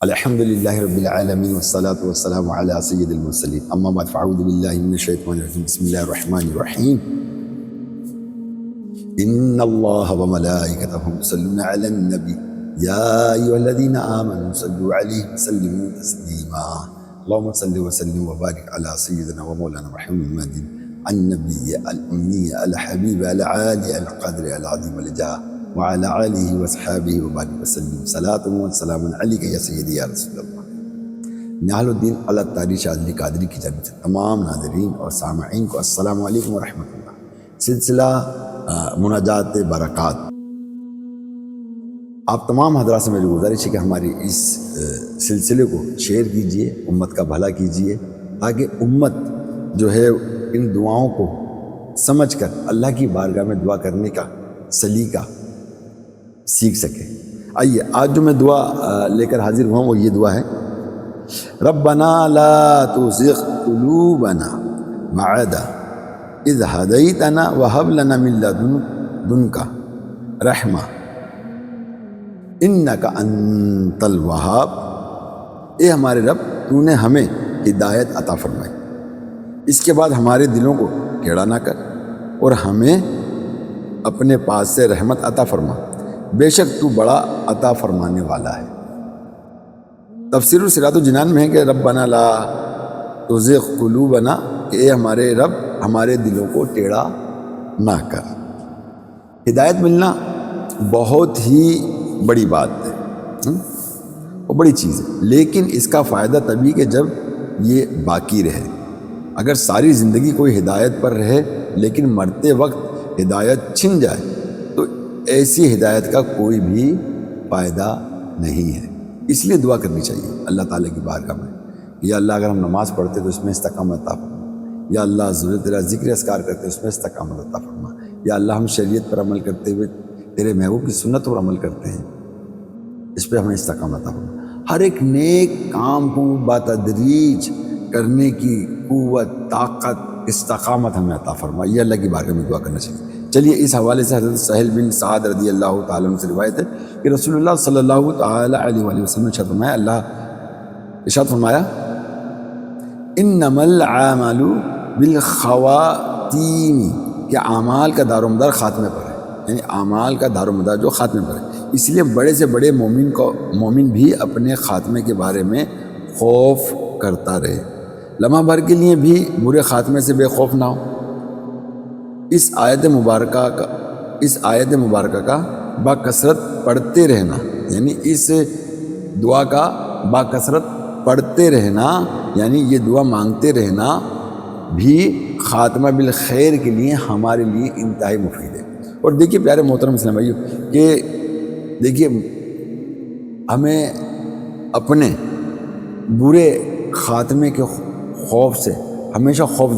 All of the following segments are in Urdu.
الحمد لله رب العالمين والصلاة والسلام على سيد المرسلين أما بعد فأعوذ بالله من الشيطان الرجيم بسم الله الرحمن الرحيم إن الله وملائكته يصلون على النبي يا أيها الذين آمنوا صلوا عليه وسلموا تسليما اللهم صل وسلم وبارك على سيدنا ومولانا محمد النبي الأمي الحبيب العالي القدر العظيم الجاه وعلى آلہ وصحابہ وبارک وسلم صلاۃ و سلام علیک یا سیدی یا رسول اللہ۔ نہال الدین اللہ تعالی شاذلی قادری کی جانب سے تمام ناظرین اور سامعین کو السلام علیکم ورحمۃ اللہ۔ سلسلہ مناجات برکات، آپ تمام حضرات سے میری گزارش ہے کہ ہماری اس سلسلے کو شیئر کیجئے، امت کا بھلا کیجئے، تاکہ امت جو ہے ان دعاؤں کو سمجھ کر اللہ کی بارگاہ میں دعا کرنے کا سلیقہ سیکھ سکے۔ آئیے آج جو میں دعا لے کر حاضر ہوا ہوں وہ یہ دعا ہے، ربنا لا تزغ قلوبنا بعد اذ ہدیتنا وہب لنا من لدنک رحمہ انک انت الوہاب۔ اے ہمارے رب، تو نے ہمیں ہدایت عطا فرمائی، اس کے بعد ہمارے دلوں کو ٹیڑھا نہ کر اور ہمیں اپنے پاس سے رحمت عطا فرما، بے شک تو بڑا عطا فرمانے والا ہے۔ تفسیر الصراط الجنان میں ہے کہ ربنا لا تزغ قلوبنا، کہ اے ہمارے رب ہمارے دلوں کو ٹیڑھا نہ کر۔ ہدایت ملنا بہت ہی بڑی بات ہے، وہ بڑی چیز ہے، لیکن اس کا فائدہ تبھی کہ جب یہ باقی رہے۔ اگر ساری زندگی کوئی ہدایت پر رہے لیکن مرتے وقت ہدایت چھن جائے تو ایسی ہدایت کا کوئی بھی فائدہ نہیں ہے۔ اس لیے دعا کرنی چاہیے اللہ تعالیٰ کی بارگاہ میں، یا اللہ اگر ہم نماز پڑھتے تو اس میں استقامت عطا فرما، یا اللہ تیرا ذکر اذکار کرتے اس میں استقامت عطا فرما، یا اللہ ہم شریعت پر عمل کرتے ہوئے تیرے محبوب کی سنت پر عمل کرتے ہیں، اس پہ ہمیں استقامت عطا فرما۔ ہر ایک نیک کام کو بتدریج کرنے کی قوت، طاقت، استقامت ہمیں عطا فرما، یہ اللہ کی بارگاہ میں دعا کرنا چاہیے۔ چلیے اس حوالے سے حضرت سہل بن سعد رضی اللہ تعالیٰ عنہ سے روایت ہے کہ رسول اللہ صلی اللہ تعالیٰ علیہ وآلہ وسلم نے ارشاد فرمایا انما العمل بالخواتیم، کہ اعمال کا دار و مدار خاتمے پر ہے، یعنی اعمال کا دار و مدار جو خاتمے پر ہے، اس لیے بڑے سے بڑے مومن بھی اپنے خاتمے کے بارے میں خوف کرتا رہے، لمحہ بھر کے لیے بھی برے خاتمے سے بے خوف نہ ہو۔ اس آیت مبارکہ کا باکثرت پڑھتے رہنا، یعنی اس دعا کا باکثرت پڑھتے رہنا، یعنی یہ دعا مانگتے رہنا بھی خاتمہ بالخیر کے لیے ہمارے لیے انتہائی مفید ہے۔ اور دیکھیے پیارے محترم اسلام بھائیو کہ دیکھیے ہمیں اپنے برے خاتمے کے خوف سے ہمیشہ خوف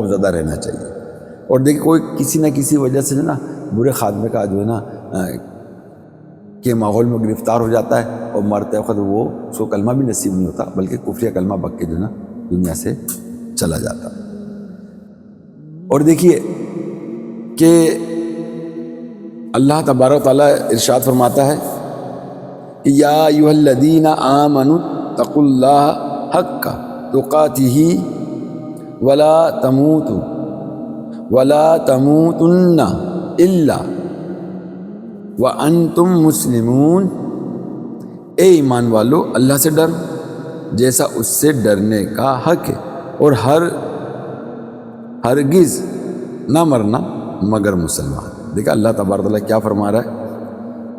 زدہ رہنا چاہیے۔ اور دیکھیے کوئی کسی نہ کسی وجہ سے جو نا برے خاتمے کا جو ہے نا کے ماحول میں گرفتار ہو جاتا ہے، اور مرتے وقت وہ اس کو کلمہ بھی نصیب نہیں ہوتا بلکہ کفریہ کلمہ بک کے جو ہے نا دنیا سے چلا جاتا۔ اور دیکھیے کہ اللہ تبارک و تعالیٰ ارشاد فرماتا ہے کہ یا ایھا الذین آمنوا اتقوا اللہ حق تقاتہ ولا تموتن الا وانتم مسلمون۔ اے ایمان والو، اللہ سے ڈر جیسا اس سے ڈرنے کا حق ہے، اور ہرگز نہ مرنا مگر مسلمان۔ دیکھا اللہ تبارک و تعالیٰ کیا فرما رہا ہے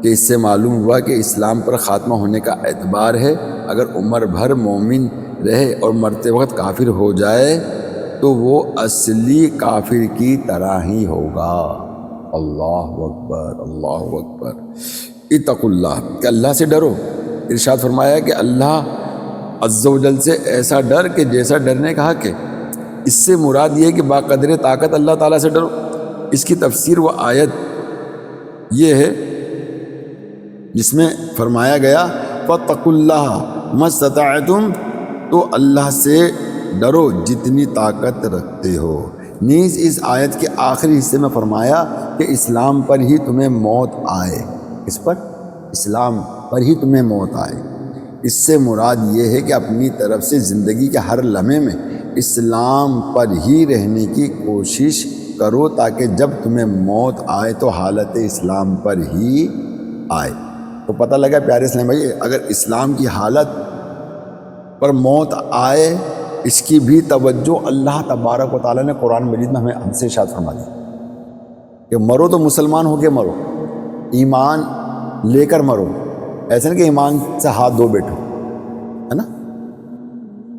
کہ اس سے معلوم ہوا کہ اسلام پر خاتمہ ہونے کا اعتبار ہے۔ اگر عمر بھر مومن رہے اور مرتے وقت کافر ہو جائے تو وہ اصلی کافر کی طرح ہی ہوگا۔ اللہ اکبر، اللہ اکبر۔ اتقوا اللہ، کہ اللہ سے ڈرو۔ ارشاد فرمایا کہ اللہ عز و جل سے ایسا ڈر کہ جیسا ڈرنے کا حق ہے۔ اس سے مراد یہ ہے کہ باقدر طاقت اللہ تعالیٰ سے ڈرو۔ اس کی تفسیر و آیت یہ ہے جس میں فرمایا گیا فاتقوا اللہ ما استطعتم، تو اللہ سے ڈرو جتنی طاقت رکھتے ہو۔ نیز اس آیت کے آخری حصے میں فرمایا کہ اسلام پر ہی تمہیں موت آئے، اس پر اسلام پر ہی تمہیں موت آئے، اس سے مراد یہ ہے کہ اپنی طرف سے زندگی کے ہر لمحے میں اسلام پر ہی رہنے کی کوشش کرو، تاکہ جب تمہیں موت آئے تو حالت اسلام پر ہی آئے۔ تو پتہ لگا پیارے اسلام بھائی، اگر اسلام کی حالت پر موت آئے، اس کی بھی توجہ اللہ تبارک و تعالیٰ نے قرآن مجید میں ہم سے ارشاد فرما دی کہ مرو تو مسلمان ہو کے مرو، ایمان لے کر مرو، ایسا نہیں کہ ایمان سے ہاتھ دھو بیٹھو، ہے نا،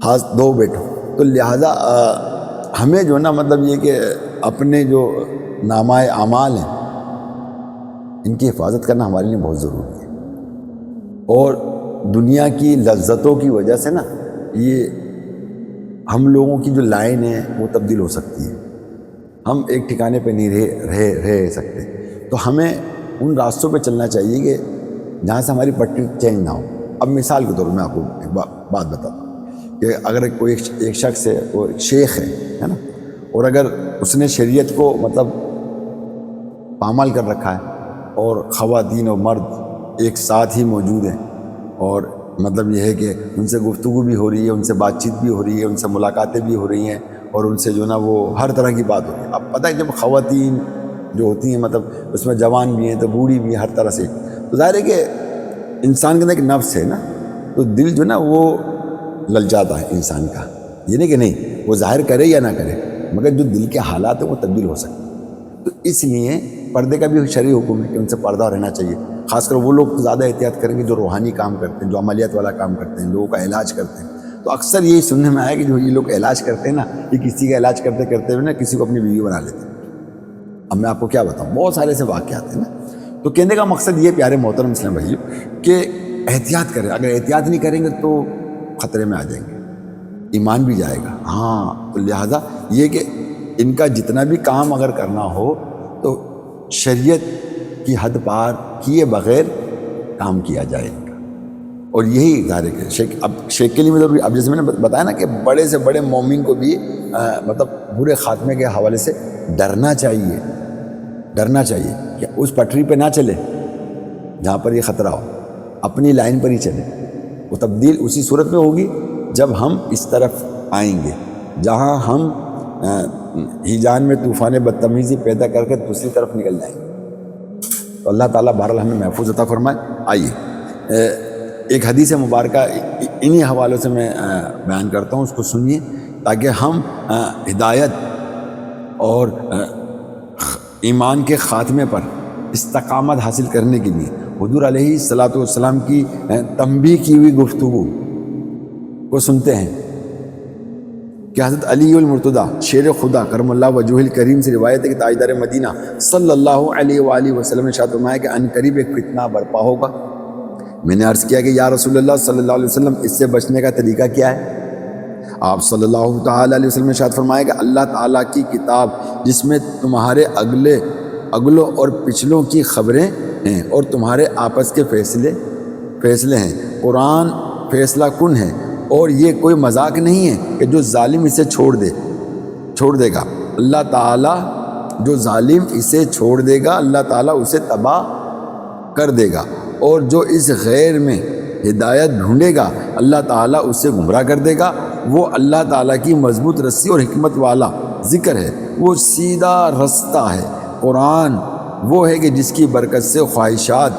ہاتھ دھو بیٹھو۔ تو لہٰذا ہمیں جو نا مطلب یہ کہ اپنے جو نامہ اعمال ہیں ان کی حفاظت کرنا ہمارے لیے بہت ضروری ہے۔ اور دنیا کی لذتوں کی وجہ سے نا یہ ہم لوگوں کی جو لائن ہے وہ تبدیل ہو سکتی ہے، ہم ایک ٹھکانے پہ نہیں رہ سکتے۔ تو ہمیں ان راستوں پہ چلنا چاہیے کہ جہاں سے ہماری پٹری چینج نہ ہو۔ اب مثال کے طور پر میں آپ کو ایک بات بتاتا ہوں کہ اگر کوئی ایک شخص ہے، وہ ایک شیخ ہے نا، اور اگر اس نے شریعت کو مطلب پامال کر رکھا ہے اور خواتین اور مرد ایک ساتھ ہی موجود ہیں، اور مطلب یہ ہے کہ ان سے گفتگو بھی ہو رہی ہے، ان سے بات چیت بھی ہو رہی ہے، ان سے ملاقاتیں بھی ہو رہی ہیں، اور ان سے جو نا وہ ہر طرح کی بات ہو رہی ہے۔ اب پتہ ہے جب خواتین جو ہوتی ہیں مطلب اس میں جوان بھی ہیں تو بوڑھی بھی ہیں، ہر طرح سے، تو ظاہر ہے کہ انسان کے اندر ایک نفس ہے نا، تو دل جو نا وہ للچاتا ہے انسان کا، یہ نہیں کہ نہیں وہ ظاہر کرے یا نہ کرے، مگر جو دل کے حالات ہیں وہ تبدیل ہو سکتے ہیں۔ تو اس لیے پردے کا بھی شرعی حکم ہے کہ ان سے پردہ رہنا چاہیے۔ خاص کر وہ لوگ زیادہ احتیاط کریں گے جو روحانی کام کرتے ہیں، جو عملیات والا کام کرتے ہیں، لوگوں کا علاج کرتے ہیں۔ تو اکثر یہی سننے میں آیا کہ جو یہ لوگ علاج کرتے ہیں نا، یہ کسی کا علاج کرتے کرتے ہوئے نا کسی کو اپنی بیوی بنا لیتے ہیں۔ اب میں آپ کو کیا بتاؤں، بہت سارے ایسے واقعات ہیں نا۔ تو کہنے کا مقصد یہ پیارے محترم اسلام بھائیو کہ احتیاط کریں، اگر احتیاط نہیں کریں گے تو خطرے میں آ جائیں گے، ایمان بھی جائے گا۔ ہاں، تو لہٰذا یہ کہ ان کا جتنا بھی کام اگر کرنا ہو تو شریعت کی حد پار کیے بغیر کام کیا جائے گا۔ اور یہی ظاہر ہے کہ شیخ کے لیے میں ضروری، اب جیسے میں نے بتایا نا کہ بڑے سے بڑے مومن کو بھی مطلب برے خاتمے کے حوالے سے ڈرنا چاہیے کہ اس پٹری پہ نہ چلے جہاں پر یہ خطرہ ہو، اپنی لائن پر ہی چلے۔ وہ تبدیل اسی صورت میں ہوگی جب ہم اس طرف آئیں گے جہاں ہم ہیجان میں طوفان بدتمیزی پیدا کر کے دوسری طرف نکل جائیں گے۔ تو اللہ تعالیٰ بہرحال ہمیں محفوظ عطا فرمائے۔ آئیے ایک حدیث مبارکہ انہی حوالوں سے میں بیان کرتا ہوں، اس کو سنیے تاکہ ہم ہدایت اور ایمان کے خاتمے پر استقامت حاصل کرنے کے لیے حضور علیہ الصلاۃ والسلام کی تنبیہ کی ہوئی گفتگو کو سنتے ہیں کہ حضرت علی المرتضیٰ شیر خدا کرم اللہ وجہہ الکریم سے روایت ہے کہ تاجدار مدینہ صلی اللہ علیہ وآلہ وسلم نے ارشاد فرمایا کہ ان قریب ایک فتنہ برپا ہوگا۔ میں نے عرض کیا کہ یا رسول اللہ صلی اللہ علیہ وسلم اس سے بچنے کا طریقہ کیا ہے؟ آپ صلی اللہ تعالیٰ علیہ وسلم نے ارشاد فرمایا کہ اللہ تعالیٰ کی کتاب جس میں تمہارے اگلوں اور پچھلوں کی خبریں ہیں اور تمہارے آپس کے فیصلے ہیں، قرآن فیصلہ کن ہے اور یہ کوئی مذاق نہیں ہے کہ جو ظالم اسے چھوڑ دے گا اللہ تعالیٰ جو ظالم اسے چھوڑ دے گا اللہ تعالیٰ اسے تباہ کر دے گا، اور جو اس غیر میں ہدایت ڈھونڈے گا اللہ تعالیٰ اسے گمراہ کر دے گا۔ وہ اللہ تعالیٰ کی مضبوط رسی اور حکمت والا ذکر ہے، وہ سیدھا رستہ ہے۔ قرآن وہ ہے کہ جس کی برکت سے خواہشات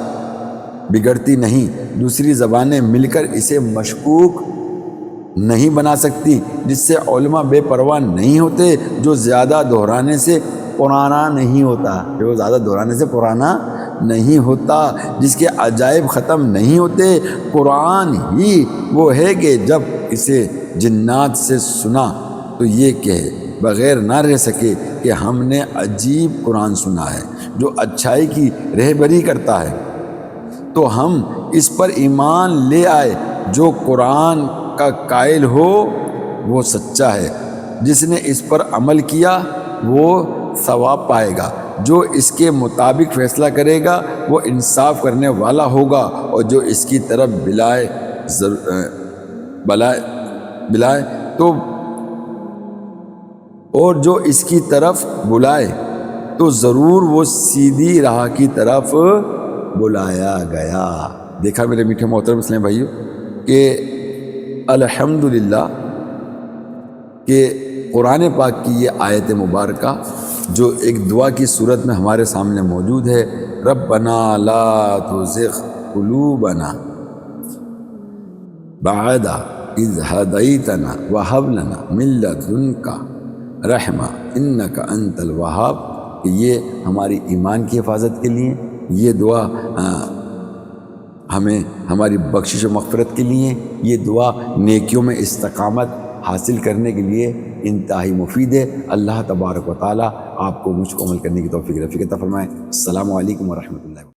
بگڑتی نہیں، دوسری زبانیں مل کر اسے مشکوک نہیں بنا سکتی، جس سے علماء بے پرواہ نہیں ہوتے، جو زیادہ دہرانے سے پرانا نہیں ہوتا، جس کے عجائب ختم نہیں ہوتے۔ قرآن ہی وہ ہے کہ جب اسے جنات سے سنا تو یہ کہے بغیر نہ رہ سکے کہ ہم نے عجیب قرآن سنا ہے جو اچھائی کی رہبری کرتا ہے، تو ہم اس پر ایمان لے آئے۔ جو قرآن کا قائل ہو وہ سچا ہے، جس نے اس پر عمل کیا وہ ثواب پائے گا، جو اس کے مطابق فیصلہ کرے گا وہ انصاف کرنے والا ہوگا، اور جو اس کی طرف بلائے تو ضرور وہ سیدھی راہ کی طرف بلایا گیا۔ دیکھا میرے میٹھے محترم اسلام بھائیو، کہ الحمدللہ کہ قرآن پاک کی یہ آیت مبارکہ جو ایک دعا کی صورت میں ہمارے سامنے موجود ہے، ربنا لا تزغ قلوبنا بعد اذ ہدیتنا وہب لنا من لدنک رحمہ انک انت الوہاب، کہ یہ ہماری ایمان کی حفاظت کے لیے، یہ دعا ہمیں ہماری بخشش و مغفرت کے لیے، یہ دعا نیکیوں میں استقامت حاصل کرنے کے لیے انتہائی مفید ہے۔ اللہ تبارک و تعالیٰ آپ کو مجھ کو عمل کرنے کی توفیق عطا فرمائے۔ السلام علیکم ورحمۃ اللہ۔